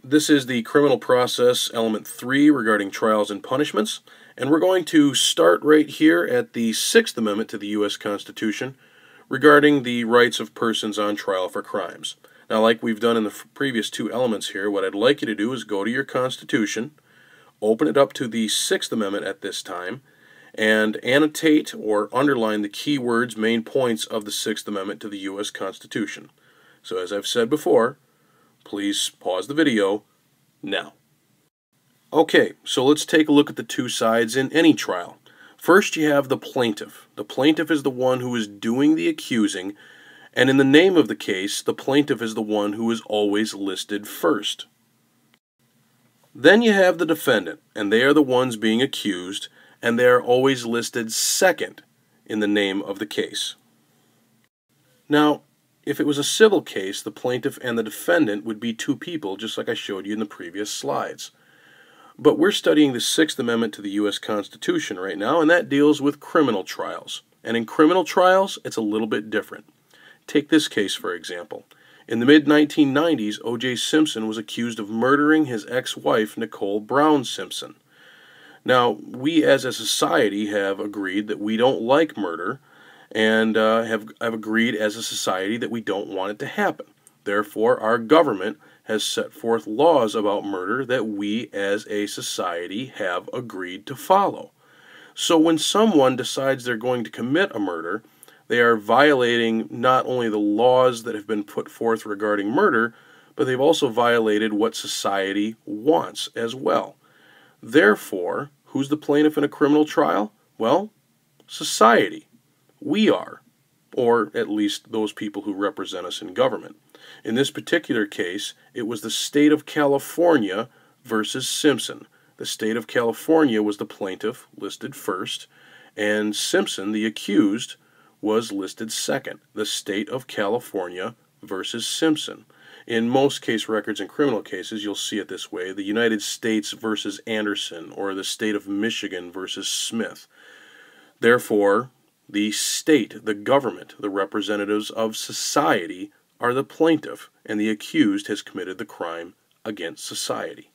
This is the criminal process element 3 regarding trials and punishments, and we're going to start right here at the Sixth Amendment to the U.S. Constitution regarding the rights of persons on trial for crimes. Now, like we've done in the previous two elements here, what I'd like you to do is go to your Constitution, open it up to the Sixth Amendment at this time, and annotate or underline the key words, main points of the Sixth Amendment to the U.S. Constitution. So as I've said before, please pause the video now. Okay, so let's take a look at the two sides in any trial. First, you have the plaintiff. The plaintiff is the one who is doing the accusing, and in the name of the case, the plaintiff is the one who is always listed first. Then you have the defendant, and they are the ones being accused, and they are always listed second in the name of the case. Now, if it was a civil case, the plaintiff and the defendant would be two people, just like I showed you in the previous slides. But we're studying the Sixth Amendment to the U.S. Constitution right now, and that deals with criminal trials. And in criminal trials, it's a little bit different. Take this case, for example. In the mid-1990s, O.J. Simpson was accused of murdering his ex-wife, Nicole Brown Simpson. Now, we as a society have agreed that we don't like murder, and have agreed as a society that we don't want it to happen. Therefore, our government has set forth laws about murder that we as a society have agreed to follow. So when someone decides they're going to commit a murder, they are violating not only the laws that have been put forth regarding murder, but they've also violated what society wants as well. Therefore, who's the plaintiff in a criminal trial? Well, society. We are, or at least those people who represent us in government. In this particular case, it was the state of California versus Simpson. The state of California was the plaintiff, listed first, and Simpson, the accused, was listed second. The state of California versus Simpson. In most case records in criminal cases, you'll see it this way: the United States versus Anderson, or the state of Michigan versus Smith. Therefore, the state, the government, the representatives of society are the plaintiff, and the accused has committed the crime against society.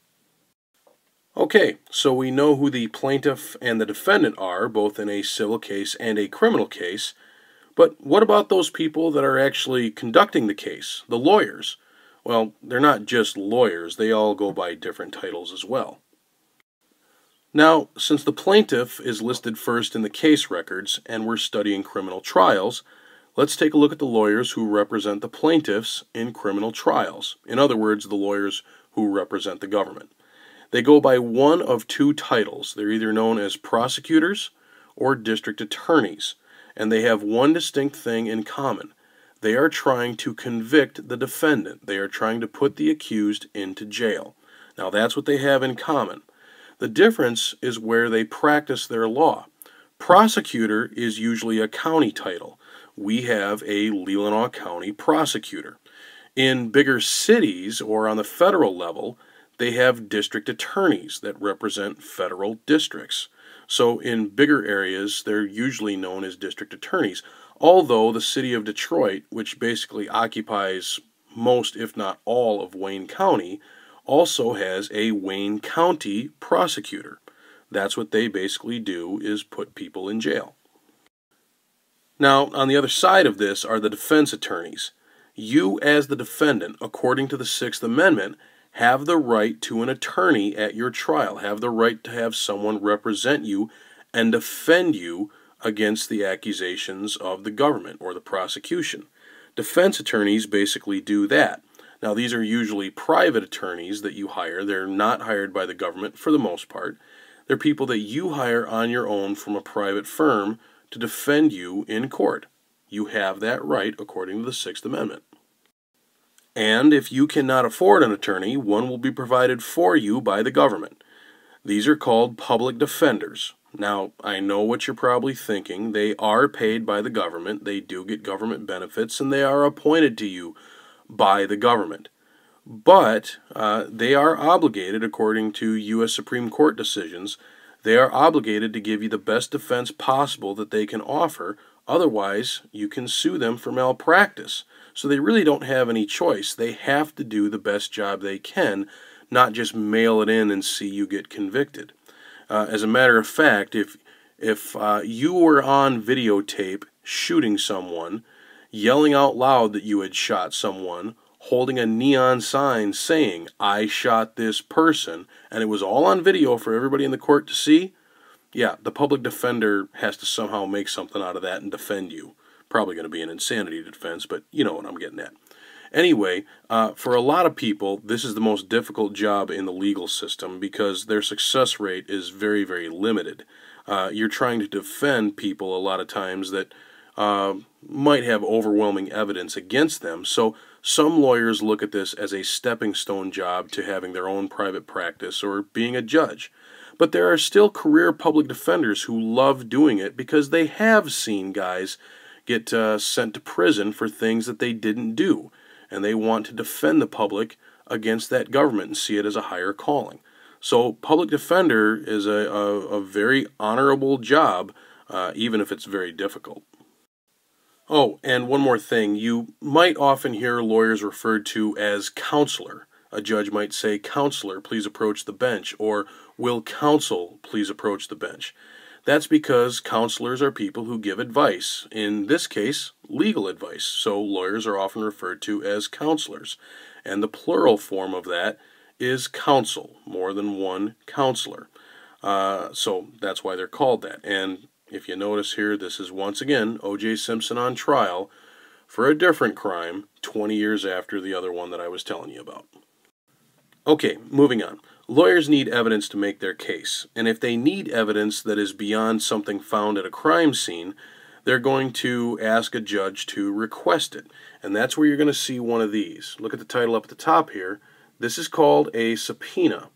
Okay, so we know who the plaintiff and the defendant are, both in a civil case and a criminal case, but what about those people that are actually conducting the case, the lawyers? Well, they're not just lawyers, they all go by different titles as well. Now, since the plaintiff is listed first in the case records, and we're studying criminal trials, let's take a look at the lawyers who represent the plaintiffs in criminal trials. In other words, the lawyers who represent the government. They go by one of two titles. They're either known as prosecutors or district attorneys, and they have one distinct thing in common. They are trying to convict the defendant. They are trying to put the accused into jail. Now, that's what they have in common. The difference is where they practice their law. Prosecutor is usually a county title. We have a Leelanau County prosecutor. In bigger cities or on the federal level, they have district attorneys that represent federal districts. So in bigger areas, they're usually known as district attorneys. Although the city of Detroit, which basically occupies most, if not all, of Wayne County, also has a Wayne County prosecutor. That's what they basically do, is put people in jail. Now, on the other side of this are the defense attorneys. You, as the defendant, according to the Sixth Amendment, have the right to an attorney at your trial, have the right to have someone represent you and defend you against the accusations of the government or the prosecution. Defense attorneys basically do that. Now, these are usually private attorneys that you hire. They're not hired by the government for the most part. They're people that you hire on your own from a private firm to defend you in court. You have that right according to the Sixth Amendment. And if you cannot afford an attorney, one will be provided for you by the government. These are called public defenders. Now, I know what you're probably thinking. They are paid by the government. They do get government benefits, and they are appointed to you by the government. But they are obligated, according to U.S. Supreme Court decisions, they are obligated to give you the best defense possible that they can offer Otherwise, you can sue them for malpractice. So they really don't have any choice. They have to do the best job they can, not just mail it in and see you get convicted. As a matter of fact, if you were on videotape shooting someone, yelling out loud that you had shot someone, holding a neon sign saying, "I shot this person," and it was all on video for everybody in the court to see, yeah, the public defender has to somehow make something out of that and defend you. Probably going to be an insanity defense, but you know what I'm getting at. Anyway, for a lot of people, this is the most difficult job in the legal system because their success rate is very, very limited. You're trying to defend people a lot of times that might have overwhelming evidence against them. So some lawyers look at this as a stepping stone job to having their own private practice or being a judge. But there are still career public defenders who love doing it because they have seen guys get sent to prison for things that they didn't do. And they want to defend the public against that government and see it as a higher calling. So public defender is a very honorable job, even if it's very difficult. Oh, and one more thing. You might often hear lawyers referred to as counselor. A judge might say, "Counselor, please approach the bench," or "Will counsel please approach the bench?" That's because counselors are people who give advice, in this case, legal advice, so lawyers are often referred to as counselors. And the plural form of that is counsel, more than one counselor. So that's why they're called that. And if you notice here, this is once again O.J. Simpson on trial for a different crime 20 years after the other one that I was telling you about. Okay, moving on. Lawyers need evidence to make their case, and if they need evidence that is beyond something found at a crime scene, they're going to ask a judge to request it, and that's where you're going to see one of these. Look at the title up at the top here. This is called a subpoena,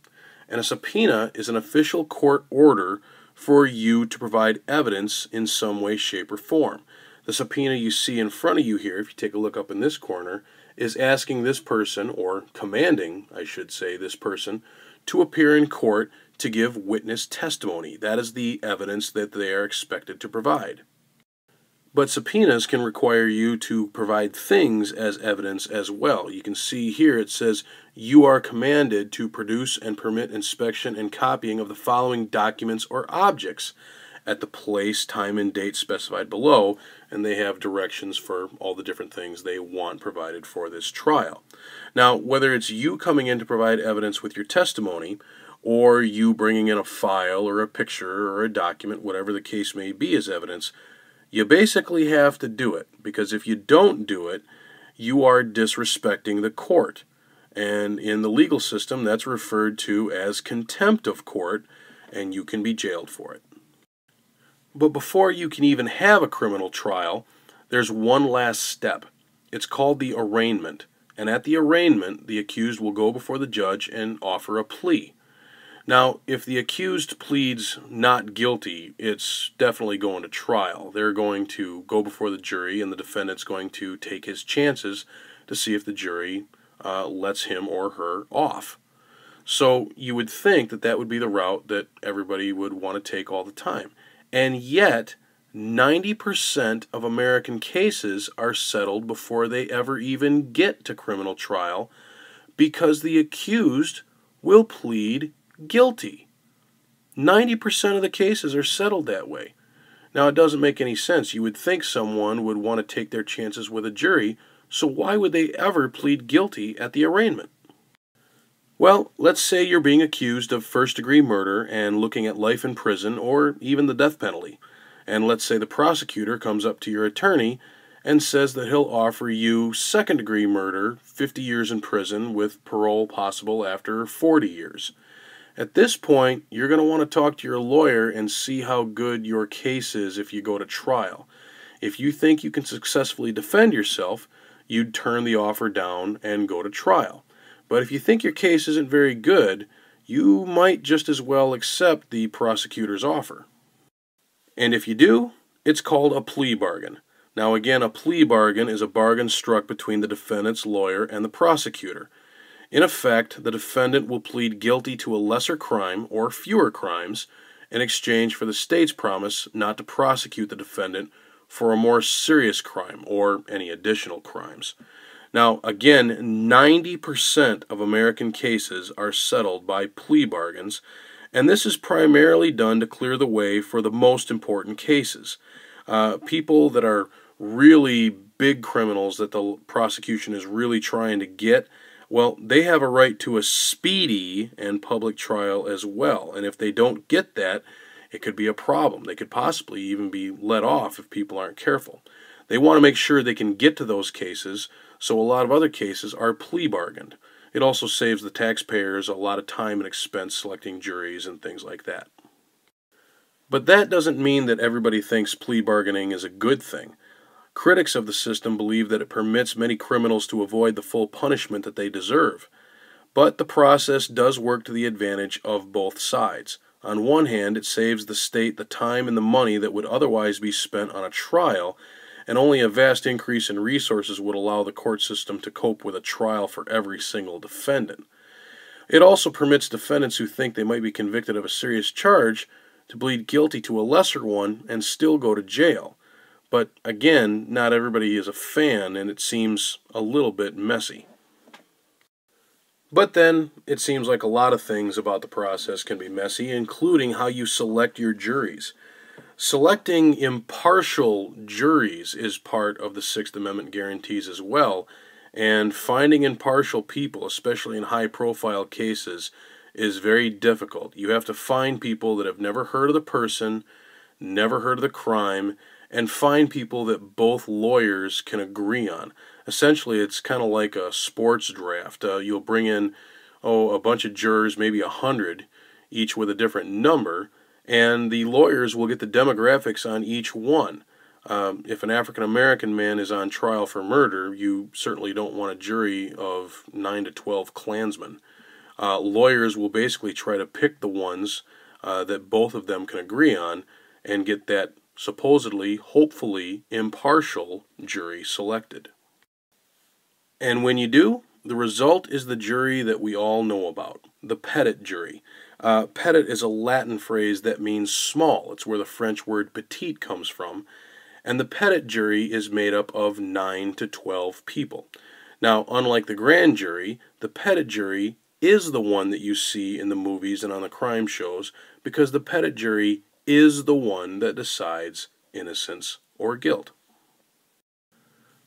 and a subpoena is an official court order for you to provide evidence in some way, shape, or form. The subpoena you see in front of you here, if you take a look up in this corner, is asking this person, or commanding, I should say, this person, to appear in court to give witness testimony. That is the evidence that they are expected to provide. But subpoenas can require you to provide things as evidence as well. You can see here it says, "You are commanded to produce and permit inspection and copying of the following documents or objects at the place, time, and date specified below," and they have directions for all the different things they want provided for this trial. Now, whether it's you coming in to provide evidence with your testimony, or you bringing in a file or a picture or a document, whatever the case may be as evidence, you basically have to do it, because if you don't do it, you are disrespecting the court. And in the legal system, that's referred to as contempt of court, and you can be jailed for it. But before you can even have a criminal trial, there's one last step. It's called the arraignment. And at the arraignment, the accused will go before the judge and offer a plea. Now, if the accused pleads not guilty, it's definitely going to trial. They're going to go before the jury, and the defendant's going to take his chances to see if the jury lets him or her off. So you would think that that would be the route that everybody would want to take all the time. And yet, 90% of American cases are settled before they ever even get to criminal trial because the accused will plead guilty. 90% of the cases are settled that way. Now, it doesn't make any sense. You would think someone would want to take their chances with a jury, so why would they ever plead guilty at the arraignment? Well, let's say you're being accused of first-degree murder and looking at life in prison or even the death penalty. And let's say the prosecutor comes up to your attorney and says that he'll offer you second-degree murder, 50 years in prison with parole possible after 40 years. At this point, you're going to want to talk to your lawyer and see how good your case is if you go to trial. If you think you can successfully defend yourself, you'd turn the offer down and go to trial. But if you think your case isn't very good, you might just as well accept the prosecutor's offer. And if you do, it's called a plea bargain. Now again, a plea bargain is a bargain struck between the defendant's lawyer and the prosecutor. In effect, the defendant will plead guilty to a lesser crime or fewer crimes in exchange for the state's promise not to prosecute the defendant for a more serious crime or any additional crimes. Now, again, 90% of American cases are settled by plea bargains, and this is primarily done to clear the way for the most important cases. People that are really big criminals that the prosecution is really trying to get, well, they have a right to a speedy and public trial as well. And if they don't get that, it could be a problem. They could possibly even be let off if people aren't careful. They want to make sure they can get to those cases, so a lot of other cases are plea bargained. It also saves the taxpayers a lot of time and expense selecting juries and things like that. But that doesn't mean that everybody thinks plea bargaining is a good thing. Critics of the system believe that it permits many criminals to avoid the full punishment that they deserve. But the process does work to the advantage of both sides. On one hand, it saves the state the time and the money that would otherwise be spent on a trial, and only a vast increase in resources would allow the court system to cope with a trial for every single defendant. It also permits defendants who think they might be convicted of a serious charge to plead guilty to a lesser one and still go to jail. But again, not everybody is a fan, and it seems a little bit messy. But then, it seems like a lot of things about the process can be messy, including how you select your juries. Selecting impartial juries is part of the Sixth Amendment guarantees as well, and finding impartial people, especially in high-profile cases, is very difficult. You have to find people that have never heard of the person, never heard of the crime, and find people that both lawyers can agree on. Essentially, it's kind of like a sports draft. You'll bring in a bunch of jurors, maybe 100, each with a different number, and the lawyers will get the demographics on each one. If an African-American man is on trial for murder, you certainly don't want a jury of 9 to 12 Klansmen. Lawyers will basically try to pick the ones that both of them can agree on and get that supposedly, hopefully, impartial jury selected. And when you do, the result is the jury that we all know about, the petit jury. Petit is a Latin phrase that means small. It's where the French word petit comes from. And the petit jury is made up of 9 to 12 people. Now, unlike the grand jury, the petit jury is the one that you see in the movies and on the crime shows, because the petit jury is the one that decides innocence or guilt.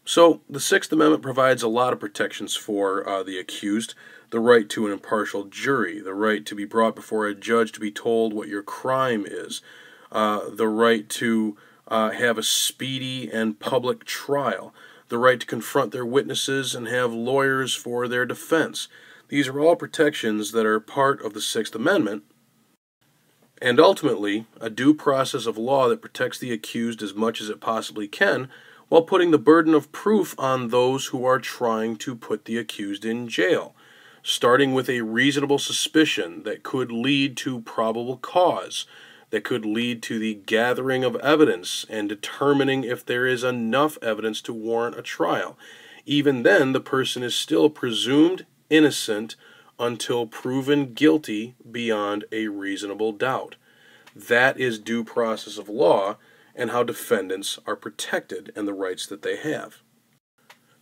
So, the Sixth Amendment provides a lot of protections for the accused: the right to an impartial jury, the right to be brought before a judge to be told what your crime is, the right to have a speedy and public trial, the right to confront their witnesses and have lawyers for their defense. These are all protections that are part of the Sixth Amendment, and ultimately, a due process of law that protects the accused as much as it possibly can, while putting the burden of proof on those who are trying to put the accused in jail, starting with a reasonable suspicion that could lead to probable cause, that could lead to the gathering of evidence and determining if there is enough evidence to warrant a trial. Even then, the person is still presumed innocent until proven guilty beyond a reasonable doubt. That is due process of law and how defendants are protected and the rights that they have.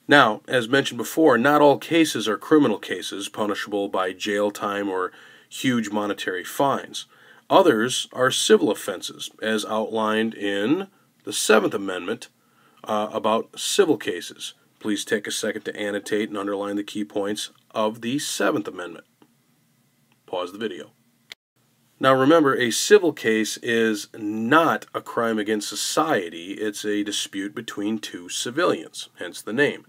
Now, as mentioned before, not all cases are criminal cases punishable by jail time or huge monetary fines. Others are civil offenses, as outlined in the Seventh Amendment about civil cases. Please take a second to annotate and underline the key points of the Seventh Amendment. Pause the video. Now remember, a civil case is not a crime against society. It's a dispute between two civilians, hence the name.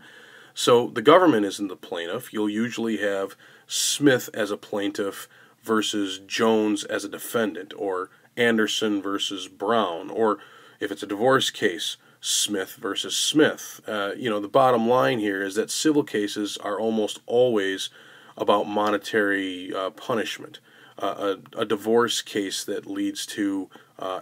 So the government isn't the plaintiff. You'll usually have Smith as a plaintiff versus Jones as a defendant, or Anderson versus Brown, or if it's a divorce case, Smith versus Smith. The bottom line here is that civil cases are almost always about monetary punishment. A divorce case that leads to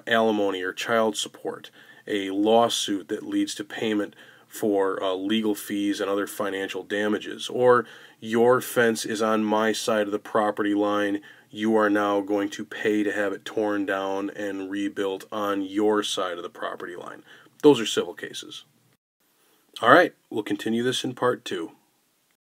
alimony or child support, a lawsuit that leads to payment for legal fees and other financial damages, or your fence is on my side of the property line, you are now going to pay to have it torn down and rebuilt on your side of the property line. Those are civil cases. All right, we'll continue this in part 2.